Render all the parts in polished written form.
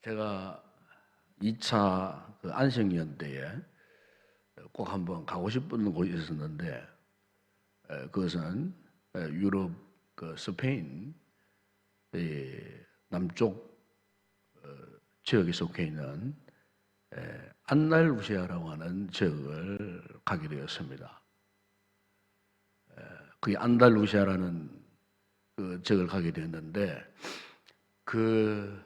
제가 2차 안식년 때에 꼭 한번 가고 싶은 곳이 있었는데, 그것은 유럽 스페인 남쪽 지역에 속해 있는 안달루시아라고 하는 지역을 가게 되었습니다. 그 안달루시아라는 그 지역을 가게 되었는데, 그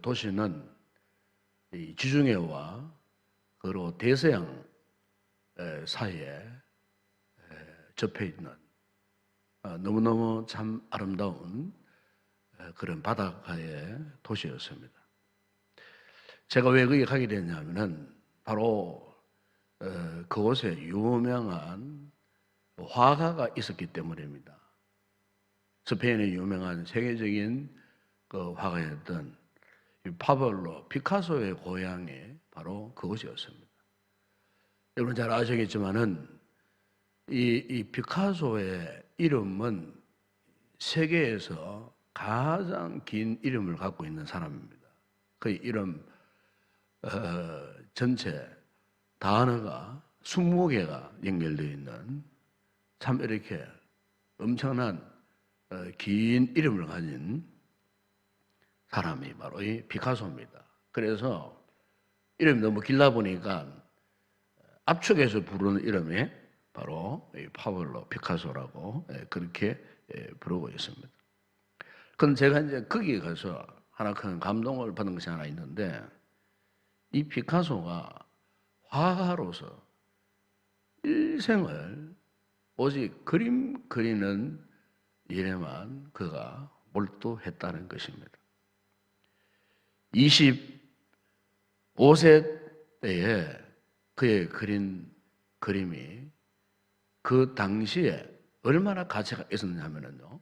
도시는 이 지중해와 그리고 대서양 사이에 접해 있는 너무너무 참 아름다운 그런 바닷가의 도시였습니다. 제가 왜 거기 가게 됐냐면은 바로 그곳에 유명한 화가가 있었기 때문입니다. 스페인의 유명한 세계적인 그 화가였던 파블로 피카소의 고향이 바로 그곳이었습니다. 여러분 잘 아시겠지만은 이 피카소의 이름은 세계에서 가장 긴 이름을 갖고 있는 사람입니다. 그 이름 전체 단어가 20개가 연결되어 있는 참 이렇게 엄청난 긴 이름을 가진 사람이 바로 이 피카소입니다. 그래서 이름이 너무 길다 보니까 압축해서 부르는 이름이 바로 이 파블로 피카소라고 그렇게 부르고 있습니다. 그럼 제가 이제 거기 가서 하나 큰 감동을 받은 것이 하나 있는데, 이 피카소가 화가로서 일생을 오직 그림 그리는 일에만 그가 몰두했다는 것입니다. 25세 때에 그의 그린 그림이 그 당시에 얼마나 가치가 있었냐면요,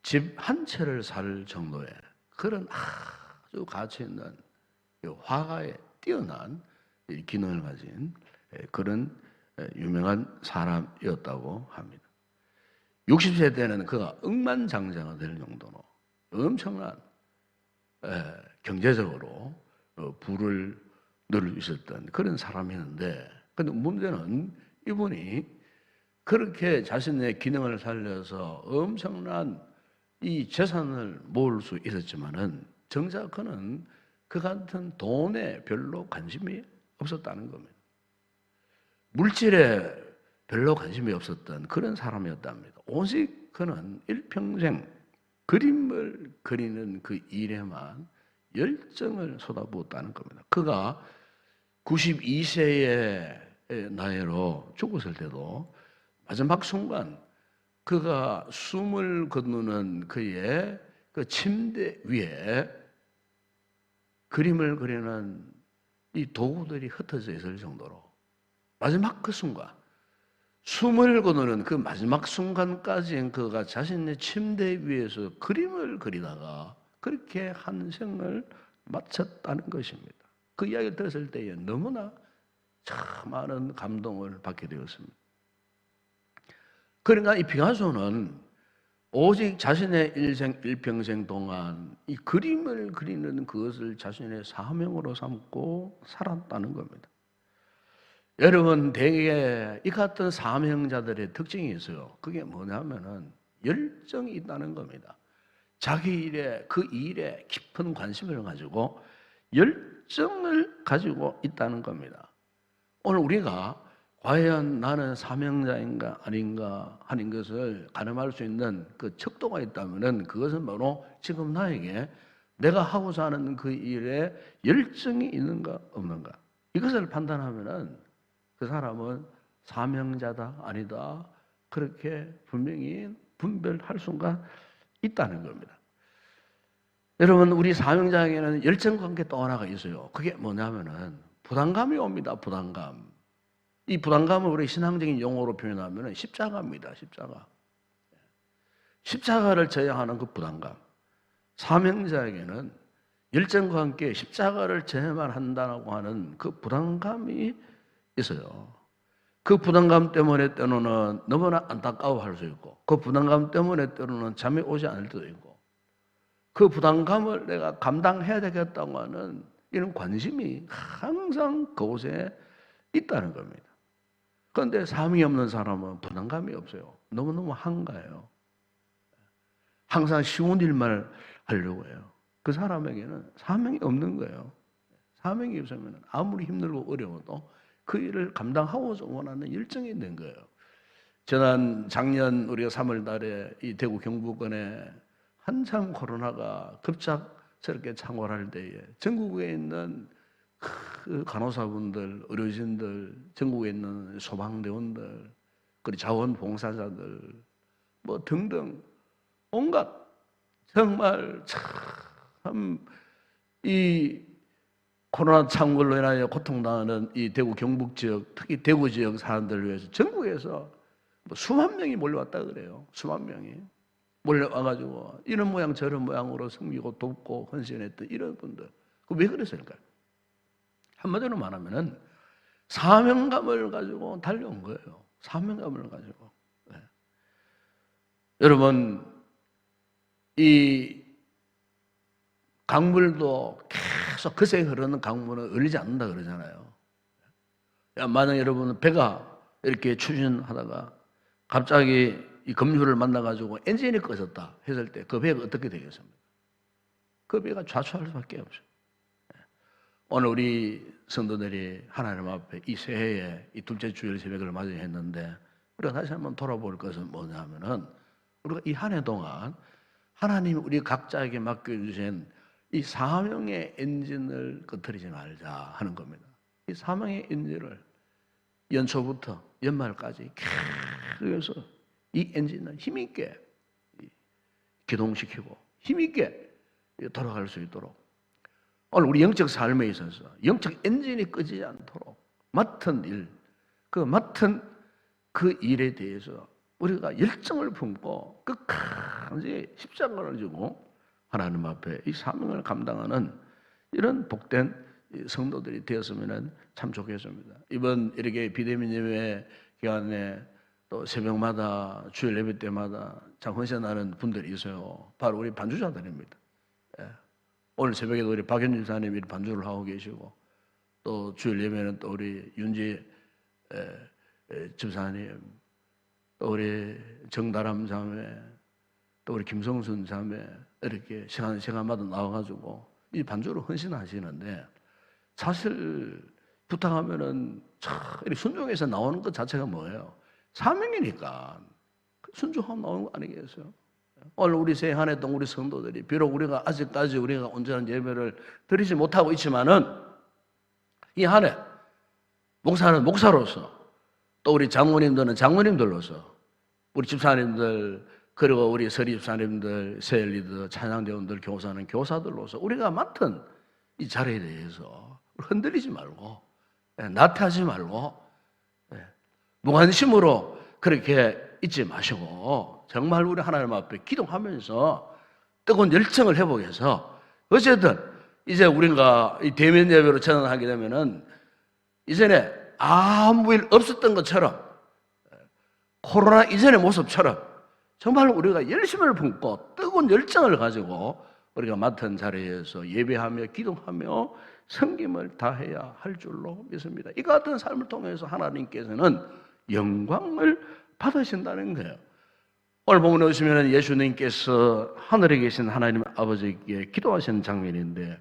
집 한 채를 살 정도의 그런 아주 가치 있는 화가의 뛰어난 기능을 가진 그런 유명한 사람이었다고 합니다. 60세 때는 그가 억만장자가 될 정도로 엄청난 경제적으로 부를 누릴 수 있었던 그런 사람이었는데, 근데 문제는 이분이 그렇게 자신의 기능을 살려서 엄청난 이 재산을 모을 수 있었지만은 정작 그는 그 같은 돈에 별로 관심이 없었다는 겁니다. 물질에 별로 관심이 없었던 그런 사람이었답니다. 오직 그는 일평생 그림을 그리는 그 일에만 열정을 쏟아부었다는 겁니다. 그가 92세의 나이로 죽었을 때도 마지막 순간 그가 숨을 거두는 그의 그 침대 위에 그림을 그리는 이 도구들이 흩어져 있을 정도로 마지막 그 순간, 숨을 거두는 그 마지막 순간까지 그가 자신의 침대 위에서 그림을 그리다가 그렇게 한 생을 마쳤다는 것입니다. 그 이야기를 들었을 때에 너무나 참 많은 감동을 받게 되었습니다. 그러니까 이 피카소는 오직 자신의 일평생 동안 이 그림을 그리는 그것을 자신의 사명으로 삼고 살았다는 겁니다. 여러분, 대개 이 같은 사명자들의 특징이 있어요. 그게 뭐냐면은 열정이 있다는 겁니다. 자기 일에, 그 일에 깊은 관심을 가지고 열정을 가지고 있다는 겁니다. 오늘 우리가 과연 나는 사명자인가 아닌가 하는 것을 가늠할 수 있는 그 척도가 있다면은 그것은 바로 지금 나에게 내가 하고자 하는 그 일에 열정이 있는가 없는가, 이것을 판단하면은 그 사람은 사명자다 아니다 그렇게 분명히 분별할 수가 있다는 겁니다. 여러분, 우리 사명자에게는 열정과 함께 또 하나가 있어요. 그게 뭐냐면은 부담감이 옵니다. 부담감. 이 부담감을 우리 신앙적인 용어로 표현하면 십자가입니다. 십자가. 십자가를 져야 하는 그 부담감. 사명자에게는 열정과 함께 십자가를 져야만 한다고 하는 그 부담감이 있어요. 그 부담감 때문에 때로는 너무나 안타까워할 수 있고, 그 부담감 때문에 때로는 잠이 오지 않을 때도 있고, 그 부담감을 내가 감당해야 되겠다고 하는 이런 관심이 항상 그곳에 있다는 겁니다. 그런데 사명이 없는 사람은 부담감이 없어요. 너무너무 한가해요. 항상 쉬운 일만 하려고 해요. 그 사람에게는 사명이 없는 거예요. 사명이 없으면 아무리 힘들고 어려워도 그 일을 감당하고 원하는 열정이 있는 거예요. 작년 우리가 3월 달에 이 대구 경북권에 한참 코로나가 급작스럽게 창궐할 때에 전국에 있는 그 간호사분들, 의료진들, 전국에 있는 소방대원들, 그리고 자원봉사자들 뭐 등등 온갖 정말 참 이 코로나 창궐로 인하여 고통당하는 이 대구 경북 지역, 특히 대구 지역 사람들을 위해서 전국에서 뭐 수만 명이 몰려왔다 그래요. 수만 명이 몰려와가지고 이런 모양 저런 모양으로 섬기고 돕고 헌신했던 이런 분들. 왜 그랬을까요? 한마디로 말하면은 사명감을 가지고 달려온 거예요. 사명감을 가지고. 네. 여러분, 이 강물도 계속 그새 흐르는 강물은 얼리지 않는다 그러잖아요. 만약 여러분 배가 이렇게 추진하다가 갑자기 이 급류를 만나가지고 엔진이 꺼졌다 했을 때 그 배가 어떻게 되겠습니까? 그 배가 좌초할 수밖에 없죠. 오늘 우리 성도들이 하나님 앞에 이 새해에 이 둘째 주일 새벽을 맞이했는데 우리가 다시 한번 돌아볼 것은 뭐냐면은 우리가 이 한 해 동안 하나님이 우리 각자에게 맡겨주신 이 사명의 엔진을 꺼트리지 말자 하는 겁니다. 이 사명의 엔진을 연초부터 연말까지 계속해서 이 엔진을 힘있게 기동시키고 힘있게 돌아갈 수 있도록 오늘 우리 영적 삶에 있어서 영적 엔진이 꺼지지 않도록 맡은 일, 맡은 그 일에 대해서 우리가 열정을 품고 끝까지 십자가를 지고 하나님 앞에 이 사명을 감당하는 이런 복된 성도들이 되었으면 참 좋겠습니다. 이번 이렇게 비대면 예배 기간에 또 새벽마다 주일 예배 때마다 참 헌신하는 분들이 있어요. 바로 우리 반주자들입니다. 오늘 새벽에도 우리 박현준 사님이 반주를 하고 계시고 또 주일 예배는 또 우리 윤지 집사님, 또 우리 정다람 자매, 또 우리 김성순 자매 이렇게 시간마다 나와가지고 이 반주를 헌신하시는데 사실 부탁하면은 이렇게 순종해서 나오는 것 자체가 뭐예요? 사명이니까 순종하면 나오는 거 아니겠어요? 오늘 우리 새해 한 해 동안 우리 성도들이 비록 우리가 아직까지 우리가 온전한 예배를 드리지 못하고 있지만은 이 한 해 목사는 목사로서 또 우리 장모님들은 장모님들로서 우리 집사님들 그리고 우리 서리 집사님들, 세일리더, 찬양대원들, 교사는 교사들로서 우리가 맡은 이 자리에 대해서 흔들리지 말고 나태하지 말고 무관심으로 그렇게 있지 마시고 정말 우리 하나님 앞에 기도하면서 뜨거운 열정을 회복해서 어쨌든 이제 우리가 이 대면 예배로 전환하게 되면은 이전에 아무 일 없었던 것처럼 코로나 이전의 모습처럼 정말 우리가 열심을 품고 뜨거운 열정을 가지고 우리가 맡은 자리에서 예배하며 기도하며 섬김을 다해야 할 줄로 믿습니다. 이 같은 삶을 통해서 하나님께서는 영광을 받으신다는 거예요. 오늘 본문에 오시면 예수님께서 하늘에 계신 하나님 아버지께 기도하시는 장면인데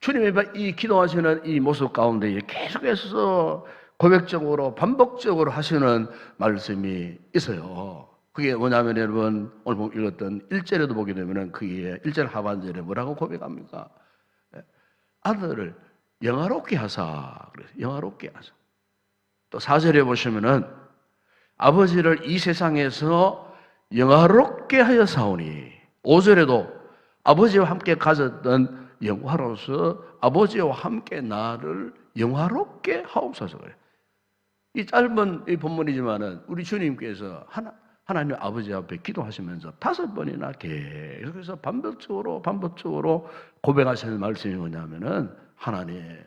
주님의 이 기도하시는 이 모습 가운데 계속해서 고백적으로 반복적으로 하시는 말씀이 있어요. 그게 뭐냐면 여러분 오늘 읽었던 1절에도 보게 되면 그게 1절 하반절에 뭐라고 고백합니까? 아들을 영화롭게 하사. 그래서 영화롭게 하사. 또 4절에 보시면은 아버지를 이 세상에서 영화롭게 하여 사오니 5절에도 아버지와 함께 가졌던 영화로서 아버지와 함께 나를 영화롭게 하옵소서. 그래. 이 짧은 이 본문이지만은 우리 주님께서 하나님 아버지 앞에 기도하시면서 5번이나 계속해서 반복적으로 고백하시는 말씀이 뭐냐면은 하나님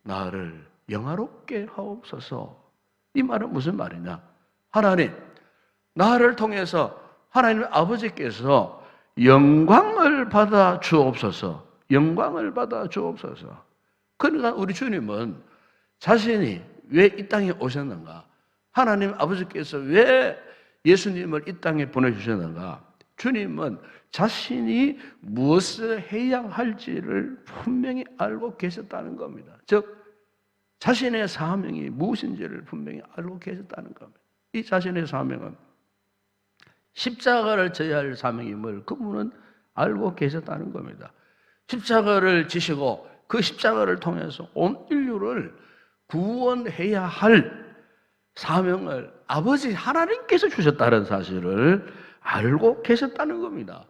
나를 영화롭게 하옵소서. 이 말은 무슨 말이냐? 하나님 나를 통해서 하나님 아버지께서 영광을 받아 주옵소서. 영광을 받아 주옵소서. 그러니까 우리 주님은 자신이 왜 이 땅에 오셨는가? 하나님 아버지께서 왜 예수님을 이 땅에 보내주셨는가? 주님은 자신이 무엇을 해야 할지를 분명히 알고 계셨다는 겁니다. 즉 자신의 사명이 무엇인지를 분명히 알고 계셨다는 겁니다. 이 자신의 사명은 십자가를 져야 할 사명임을 그분은 알고 계셨다는 겁니다. 십자가를 지시고 그 십자가를 통해서 온 인류를 구원해야 할 사명을 아버지 하나님께서 주셨다는 사실을 알고 계셨다는 겁니다.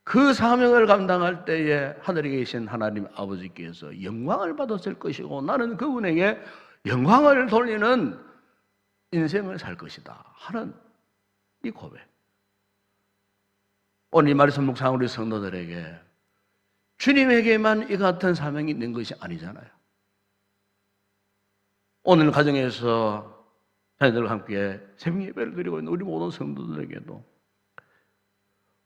그 사명을 감당할 때에 하늘에 계신 하나님 아버지께서 영광을 받았을 것이고 나는 그분에게 영광을 돌리는 인생을 살 것이다 하는 이 고백. 오늘 이 말씀 묵상한 우리 성도들에게 주님에게만 이 같은 사명이 있는 것이 아니잖아요. 오늘 가정에서 자녀들과 함께 새벽 예배를 드리고 있는 우리 모든 성도들에게도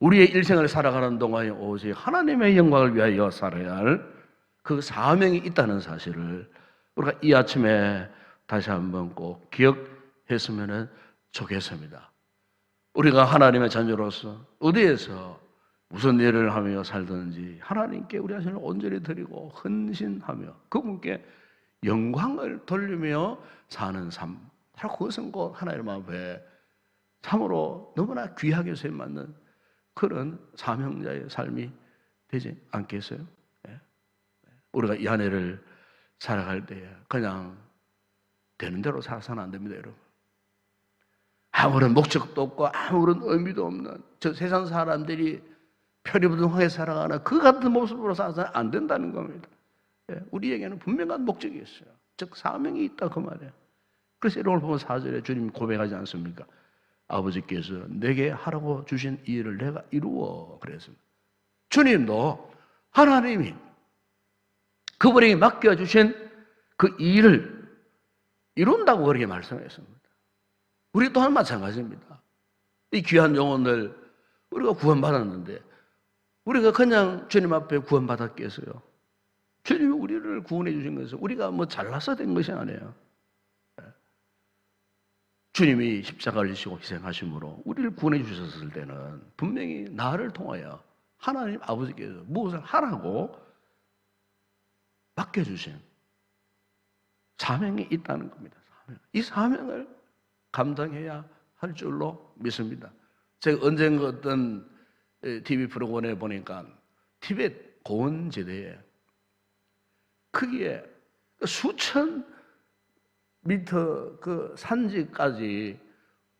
우리의 일생을 살아가는 동안에 오직 하나님의 영광을 위하여 살아야 할 그 사명이 있다는 사실을 우리가 이 아침에 다시 한번 꼭 기억했으면 좋겠습니다. 우리가 하나님의 자녀로서 어디에서 무슨 일을 하며 살든지 하나님께 우리 자신을 온전히 드리고 헌신하며 그분께 영광을 돌리며 사는 삶, 그것은 곧 하나님 앞에 참으로 너무나 귀하게 쓰임받는 그런 사명자의 삶이 되지 않겠어요? 네. 우리가 이 한 해를 살아갈 때 그냥 되는 대로 살아서는 안 됩니다, 여러분. 아무런 목적도 없고 아무런 의미도 없는 저 세상 사람들이 표리부동하게 살아가는 그 같은 모습으로 살아서는 안 된다는 겁니다. 우리에게는 분명한 목적이 있어요. 즉 사명이 있다 그 말이에요. 그래서 이런 걸 보면 4절에 주님 고백하지 않습니까? 아버지께서 내게 하라고 주신 이 일을 내가 이루어 그랬습니다. 주님도 하나님이 그분에게 맡겨주신 그 일을 이룬다고 그렇게 말씀했습니다. 우리 또한 마찬가지입니다. 이 귀한 영혼들 우리가 구원받았는데 우리가 그냥 주님 앞에 구원받았겠어요? 주님이 우리를 구원해 주신 것은 우리가 뭐 잘나서 된 것이 아니에요. 주님이 십자가를 지시고 희생하심으로 우리를 구원해 주셨을 때는 분명히 나를 통하여 하나님 아버지께서 무엇을 하라고 맡겨주신 사명이 있다는 겁니다. 이 사명을 감당해야 할 줄로 믿습니다. 제가 언젠가 어떤 TV 프로그램에 보니까 티베트 고원지대에 크기에 수천 미터 그 산지까지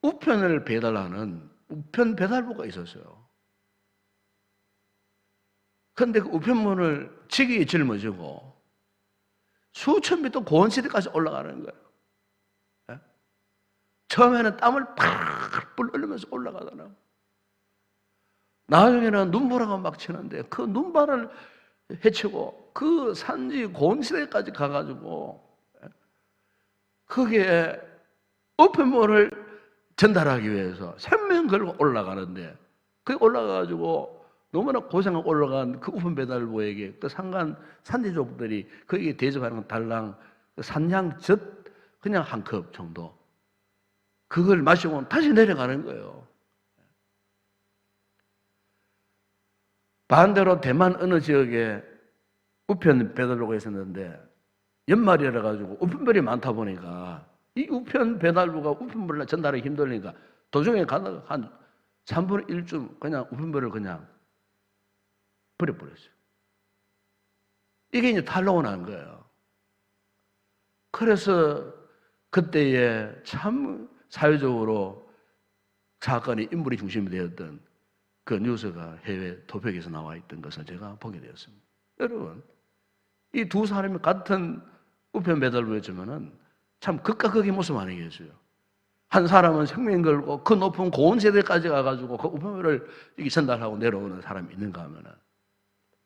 우편을 배달하는 우편 배달부가 있었어요. 그런데 그 우편물을 지기 짊어지고 수천 미터 고원지대까지 올라가는 거예요. 네? 처음에는 땀을 팍 흘리면서 올라가더라고요. 나중에는 눈보라가 막 치는데 그 눈발을 헤치고 그 산지 고원지대까지 가가지고 거기에 우편물을 전달하기 위해서 생명 걸고 올라가는데 거기 올라가가지고 너무나 고생하고 올라간 그 우편 배달부에게 그 상간 산지족들이 거기에 대접하는 건 달랑 산양젓 그냥 한 컵 정도 그걸 마시고 다시 내려가는 거예요. 반대로 대만 어느 지역에 우편 배달부가 있었는데 연말이라 가지고 우편물이 많다 보니까 이 우편 배달부가 우편물을 전달하기 힘드니까 도중에 가다가 한 3분의 1쯤 그냥 우편물을 그냥 버려버렸어요. 이게 이제 탄로가 난 거예요. 그래서 그때에 참 사회적으로 사건이 인물이 중심이 되었던 그 뉴스가 해외 토픽에서 나와 있던 것을 제가 보게 되었습니다. 여러분, 이 두 사람이 같은 우편 배달부였지만은 참 극과 극의 모습 아니겠어요? 한 사람은 생명 걸고 그 높은 고온 세대까지 가가지고 그 우편물을 전달하고 내려오는 사람이 있는가 하면은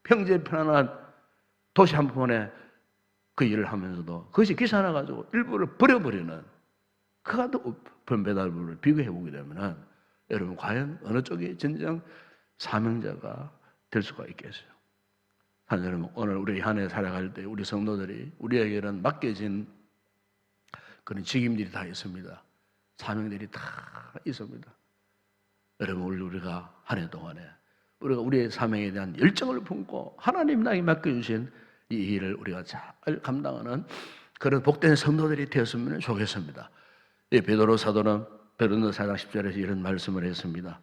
평지에 편안한 도시 한 번에 그 일을 하면서도 그것이 귀찮아가지고 일부를 버려버리는 그 같은 우편 배달부를 비교해 보게 되면은 여러분 과연 어느 쪽이 진정 사명자가 될 수가 있겠어요. 하나님, 오늘 우리 한 해 살아갈 때 우리 성도들이 우리에게는 맡겨진 그런 직임들이 다 있습니다. 사명들이 다 있습니다. 여러분, 우리가 한 해 동안에 우리가 우리의 사명에 대한 열정을 품고 하나님 나에게 맡겨주신 이 일을 우리가 잘 감당하는 그런 복된 성도들이 되었으면 좋겠습니다. 베드로 사도는 베드로 4장 10절에서 이런 말씀을 했습니다.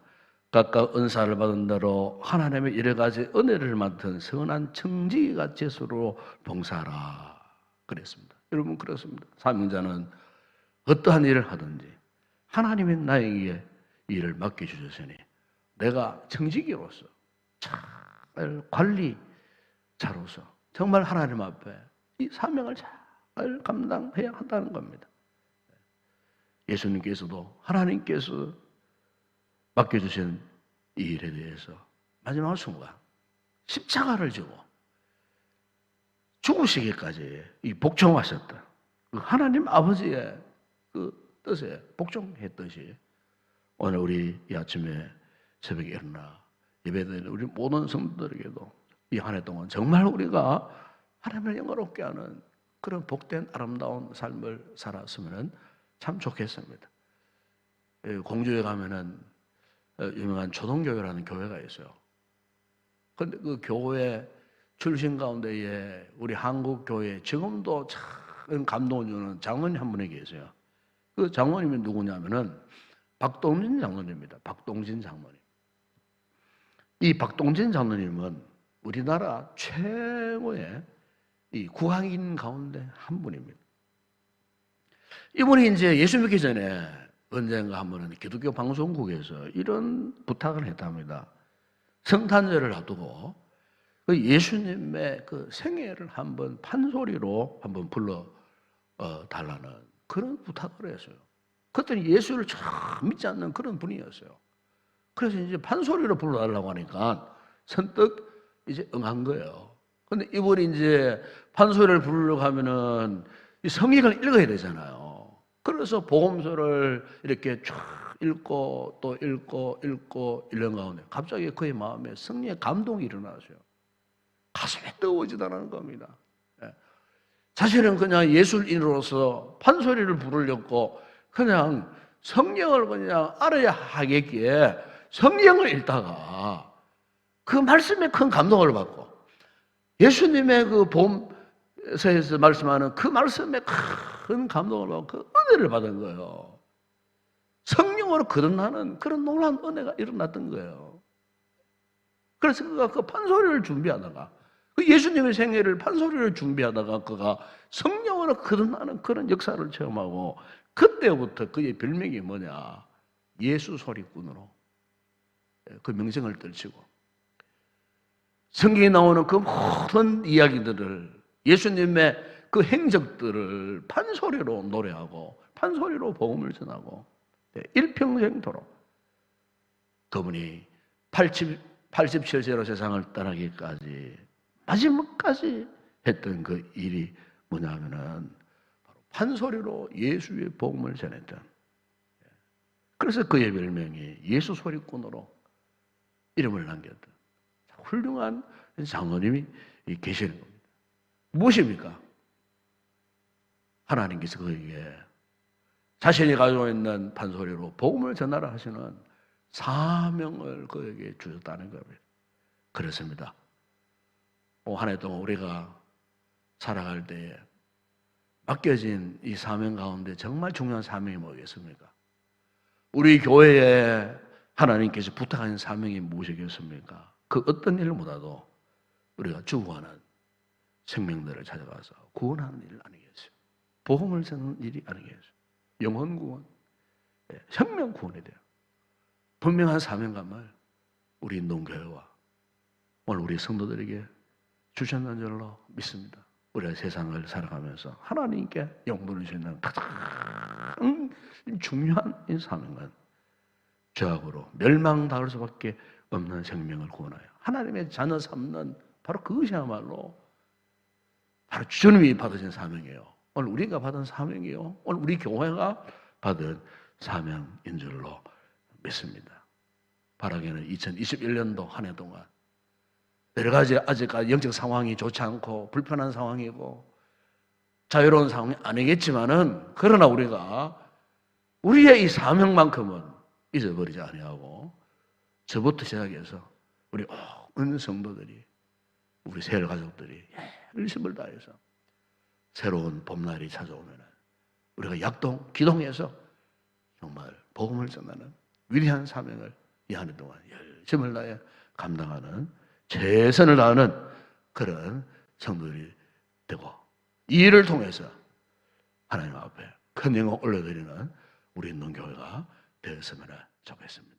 각각 은사를 받은 대로 하나님의 여러 가지 은혜를 맡은 선한 청지기같이 스스로 봉사하라 그랬습니다. 여러분, 그렇습니다. 사명자는 어떠한 일을 하든지 하나님이 나에게 일을 맡겨주셨으니 내가 청지기로서 잘 관리자로서 정말 하나님 앞에 이 사명을 잘 감당해야 한다는 겁니다. 예수님께서도 하나님께서 맡겨주신 이 일에 대해서 마지막 순간 십자가를 지고 죽으시기까지 이 복종하셨다. 그 하나님 아버지의 그 뜻에 복종했듯이 오늘 우리 이 아침에 새벽에 일어나 예배드리는 우리 모든 성도들에게도 이 한 해 동안 정말 우리가 하나님을 영광롭게 하는 그런 복된 아름다운 삶을 살았으면 참 좋겠습니다. 공주에 가면은 유명한 초동교회라는 교회가 있어요. 근데 그 교회 출신 가운데에 우리 한국 교회 지금도 참 감동을 주는 장로님 한 분이 계세요. 그 장로님이 누구냐면은 박동진 장로님입니다. 박동진 장로님. 이 박동진 장로님은 우리나라 최고의 이 국왕인 가운데 한 분입니다. 이분이 이제 예수 믿기 전에 언젠가 한 번은 기독교 방송국에서 이런 부탁을 했답니다. 성탄절을 앞두고 그 예수님의 그 생애를 한번 판소리로 한번 불러 달라는 그런 부탁을 했어요. 그때는 예수를 참 믿지 않는 그런 분이었어요. 그래서 이제 판소리로 불러달라고 하니까 선뜻 이제 응한 거예요. 근데 이분이 이제 판소리를 부르려고 하면은 이 성경을 읽어야 되잖아요. 그래서 복음서를 이렇게 쫙 읽고 또 읽고 이런 가운데 갑자기 그의 마음에 성령의 감동이 일어나서요. 가슴이 뜨거워지다는 겁니다. 자신은 그냥 예술인으로서 판소리를 부르려고 그냥 성경을 그냥 알아야 하겠기에 성경을 읽다가 그 말씀에 큰 감동을 받고 예수님의 그 복음서에서 말씀하는 그 말씀에 큰 감동을 받고 그 은혜를 받은 거예요. 성령으로 거듭나는 그런 놀라운 은혜가 일어났던 거예요. 그래서 그가 그 판소리를 준비하다가 그 예수님의 생애를 판소리를 준비하다가 그가 성령으로 거듭나는 그런 역사를 체험하고 그때부터 그의 별명이 뭐냐? 예수 소리꾼으로 그 명성을 떨치고 성경에 나오는 그 모든 이야기들을 예수님의 그 행적들을 판소리로 노래하고 판소리로 복음을 전하고 일평생도록 그분이 87세로 세상을 떠나기까지 마지막까지 했던 그 일이 뭐냐면은 바로 판소리로 예수의 복음을 전했던. 그래서 그의 별명이 예수 소리꾼으로 이름을 남겼던 훌륭한 장로님이 계시는 겁니다. 무엇입니까? 하나님께서 그에게 자신이 가지고 있는 판소리로 복음을 전하라 하시는 사명을 그에게 주셨다는 겁니다. 그렇습니다. 한 해 동안 우리가 살아갈 때에 맡겨진 이 사명 가운데 정말 중요한 사명이 뭐겠습니까? 우리 교회에 하나님께서 부탁하신 사명이 무엇이겠습니까? 그 어떤 일보다도 우리가 죽어가는 생명들을 찾아가서 구원하는 일 아니겠어요? 복음을 전하는 일이 아니겠어요? 영혼 구원, 생명 구원이 돼요. 분명한 사명감을 우리 인동교회와 오늘 우리 성도들에게 주셨는 줄로 믿습니다. 우리가 세상을 살아가면서 하나님께 영광을 주시는 가장 중요한 이 사명은 죄악으로 멸망당할 수밖에 없는 생명을 구원하여 하나님의 자녀 삼는 바로 그것이야말로 바로 주님이 받으신 사명이에요. 오늘 우리가 받은 사명이요. 오늘 우리 교회가 받은 사명인 줄로 믿습니다. 바라기는 2021년도 한 해 동안 여러 가지 아직까지 영적 상황이 좋지 않고 불편한 상황이고 자유로운 상황이 아니겠지만은 그러나 우리가 우리의 이 사명만큼은 잊어버리지 아니하고 저부터 시작해서 우리 온 성도들이 우리 세일 가족들이 열심을 다해서 새로운 봄날이 찾아오면 우리가 약동, 기동해서 정말 복음을 전하는 위대한 사명을 이 한 해 동안 열심을 다해 감당하는 최선을 다하는 그런 성도들이 되고 이 일을 통해서 하나님 앞에 큰 영광 올려드리는 우리 인동교회가 되었으면 좋겠습니다.